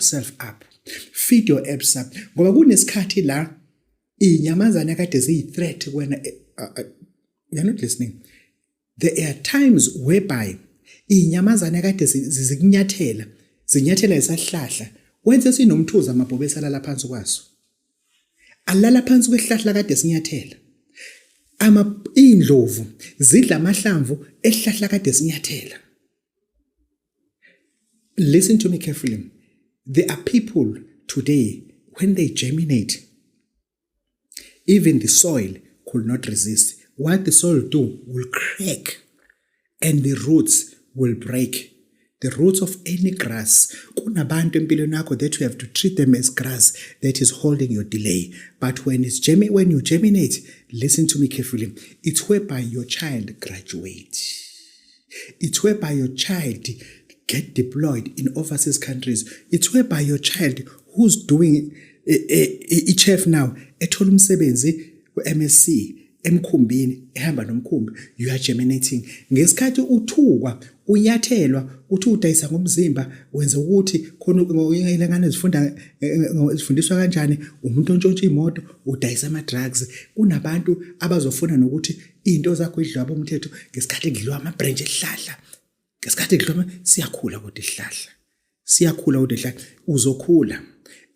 yourself up. Feed your apps up. Ngoba kunesikhathi la inyamazana kade ziyi-threat wena you're not listening. There are times whereby inyamazana kade zikunyathela, zinyathela isahlahla. Wenze sinomthuza amabhobesi alala phansi kwaso. Alala phansi kwehlahla kade sinyathela. Indlovu zidla amahlamvu ehlahla kade sinyathela. Listen to me carefully. There are people today, when they germinate, even the soil could not resist. What the soil do will crack and the roots will break. The roots of any grass, kunabantu empilweni yakho that you have to treat them as grass that is holding your delay. But when you germinate, listen to me carefully. It's whereby your child graduates. It's whereby your child get deployed in overseas countries. It's whereby your child who's doing chef now, ethola umsebenzi MSc, emkhumbini, ehamba nomkhumbi, you are germinating. Ngesikhathi uthukwa, unyathelwa, uthi udayisa ngomzimba, wenza ukuthi khona ngiyilengane zifundiswa kanjani, umuntu ontshontsha imoto, udayisa ama drugs. Kunabantu abazofuna nokuthi into zakho idliwa bomthetho ngesikhathi ngidliwa ama branch ehlahla. Ngesikhathi ngidliwa siyakhula kodwa ihlahla. Siyakhula kodwa ihlahla, uzokhula.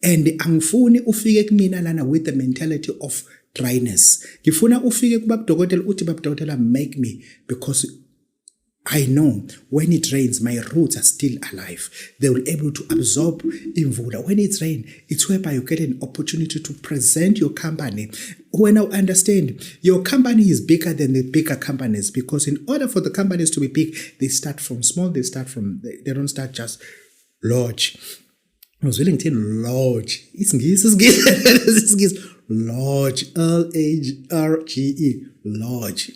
And angifuni ufike kumina lana with the mentality of dryness. Ngifuna ufike kubabudokotela uthi babudokotela make me, because I know when it rains my roots are still alive. They will able to absorb imvula. When it rains, it's whereby you get an opportunity to present your company. When I understand your company is bigger than the bigger companies, because in order for the companies to be big, they start from small, they don't start just large. I was willing to say large. It's large. L-A-R-G-E. Large.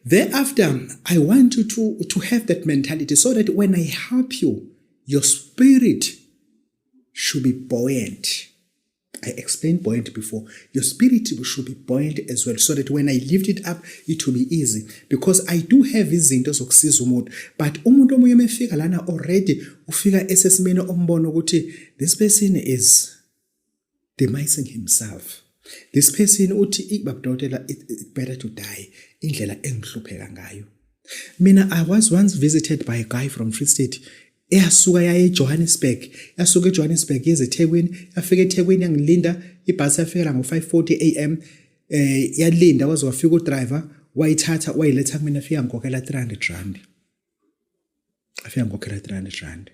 Thereafter, I want you to have that mentality so that when I help you, your spirit should be buoyant. I explained buoyant before. Your spirit should be buoyant as well, so that when I lift it up, it will be easy. Because I do have izinto zokusiza umuntu, but umuntu omunye mefika lana already ufika esesimene ombono ukuthi this person is demising himself. This person uthi babudokotela it's better to die. Indlela engihlupheka ngayo. Mina I was once visited by a guy from Free State. Eyasuka yaye eJohannesburg, yeze eThekwini, yafika eThekwini yangilinda, ibhasi yafika ngo5:40 am. Yalinda kwaze wafika udriver, wayiletha kumina, afika ngikhokhela 300 rand.